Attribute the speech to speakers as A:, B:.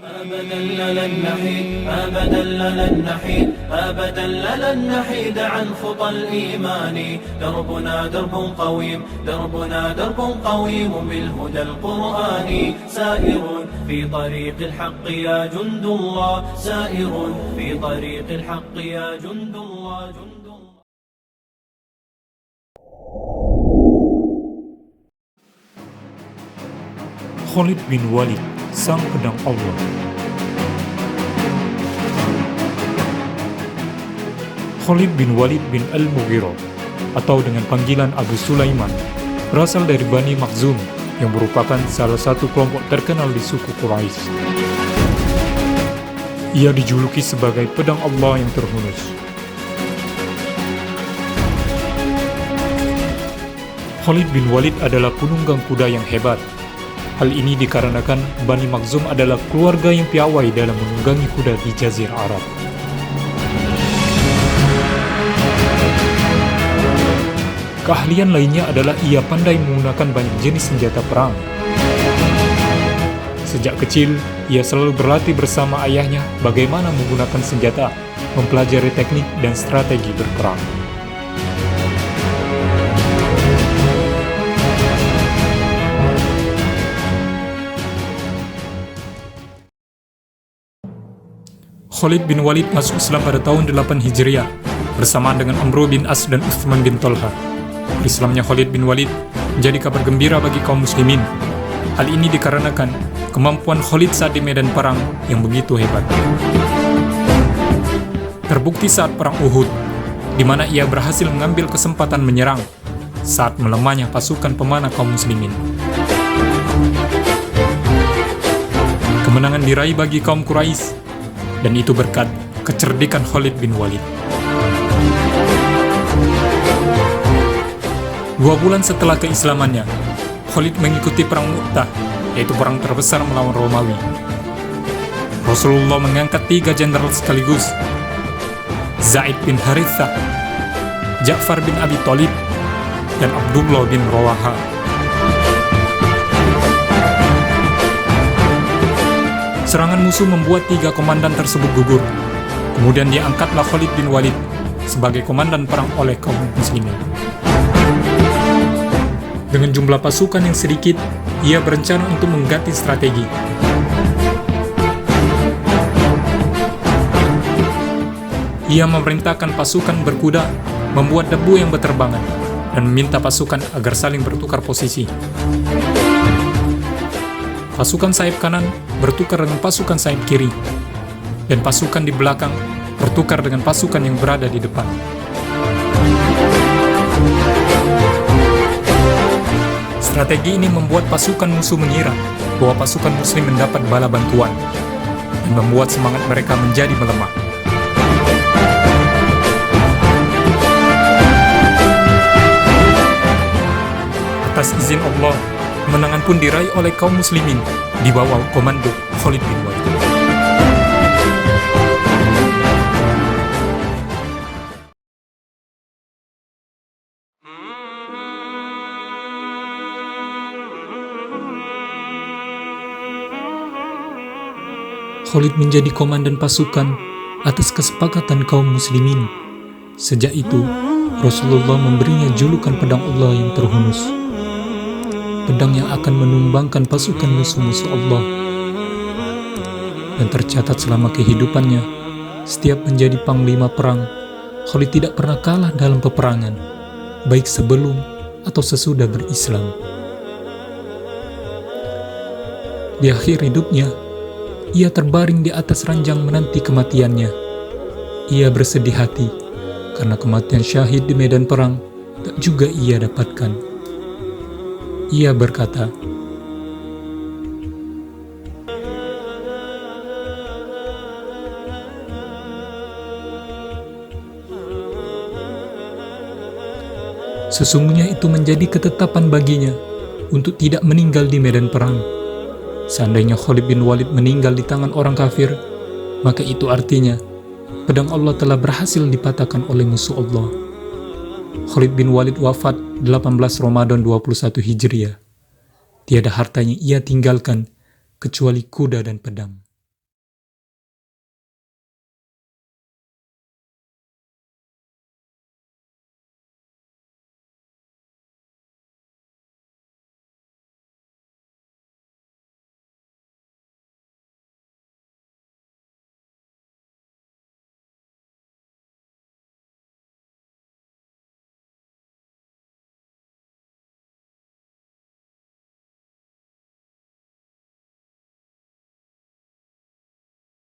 A: أبدا لن نحيد أبدا لن نحيد أبدا لن نحيد عن خطى الإيمان. دربنا درب قويم دربنا درب قويم بالهدى القرآني. سائر في طريق الحق يا جند الله سائر في طريق الحق يا جند الله جند الله.
B: Khalid bin Walid, sang pedang Allah. Khalid bin Walid bin Al-Mughirah, atau dengan panggilan Abu Sulaiman, berasal dari Bani Makhzum yang merupakan salah satu kelompok terkenal di suku Quraisy. Ia dijuluki sebagai pedang Allah yang terhunus. Khalid bin Walid adalah penunggang kuda yang hebat. Hal ini dikarenakan Bani Makhzum adalah keluarga yang piawai dalam menunggangi kuda di Jazirah Arab. Keahlian lainnya adalah ia pandai menggunakan banyak jenis senjata perang. Sejak kecil, ia selalu berlatih bersama ayahnya bagaimana menggunakan senjata, mempelajari teknik dan strategi berperang. Khalid bin Walid masuk Islam pada tahun 8 Hijriah bersamaan dengan Amr bin As dan Uthman bin Talha. Islamnya Khalid bin Walid menjadi kabar gembira bagi kaum muslimin. Hal ini dikarenakan kemampuan Khalid saat di medan perang yang begitu hebat. Terbukti saat perang Uhud, di mana ia berhasil mengambil kesempatan menyerang saat melemahnya pasukan pemanah kaum muslimin. Kemenangan diraih bagi kaum Quraisy, dan itu berkat kecerdikan Khalid bin Walid. 2 bulan setelah keislamannya, Khalid mengikuti perang Mu'tah, yaitu perang terbesar melawan Romawi. Rasulullah mengangkat 3 jenderal sekaligus, Zaid bin Harithah, Ja'far bin Abi Thalib, dan Abdullah bin Rawaha. Serangan musuh membuat 3 komandan tersebut gugur. Kemudian diangkatlah Khalid bin Walid sebagai komandan perang oleh kaum muslimin. Dengan jumlah pasukan yang sedikit, ia berencana untuk mengganti strategi. Ia memerintahkan pasukan berkuda membuat debu yang berterbangan dan meminta pasukan agar saling bertukar posisi. Pasukan sayap kanan bertukar dengan pasukan sayap kiri, dan pasukan di belakang bertukar dengan pasukan yang berada di depan. Strategi ini membuat pasukan musuh mengira bahwa pasukan muslim mendapat bala bantuan, dan membuat semangat mereka menjadi melemah. Atas izin Allah, kemenangan pun diraih oleh kaum muslimin di bawah komando Khalid bin Walid. Khalid menjadi komandan pasukan atas kesepakatan kaum muslimin. Sejak itu, Rasulullah memberinya julukan pedang Allah yang terhunus, pedang yang akan menumbangkan pasukan musuh-musuh Allah. Dan tercatat selama kehidupannya, setiap menjadi panglima perang, Khalid tidak pernah kalah dalam peperangan, baik sebelum atau sesudah berislam. Di akhir hidupnya, ia terbaring di atas ranjang menanti kematiannya. Ia bersedih hati karena kematian syahid di medan perang tak juga ia dapatkan. Ia berkata, sesungguhnya itu menjadi ketetapan baginya untuk tidak meninggal di medan perang. Seandainya Khalid bin Walid meninggal di tangan orang kafir, maka itu artinya pedang Allah telah berhasil dipatahkan oleh musuh Allah. Khalid bin Walid wafat 18 Ramadan 21 Hijriah. Tiada harta yang ia tinggalkan kecuali kuda dan pedang.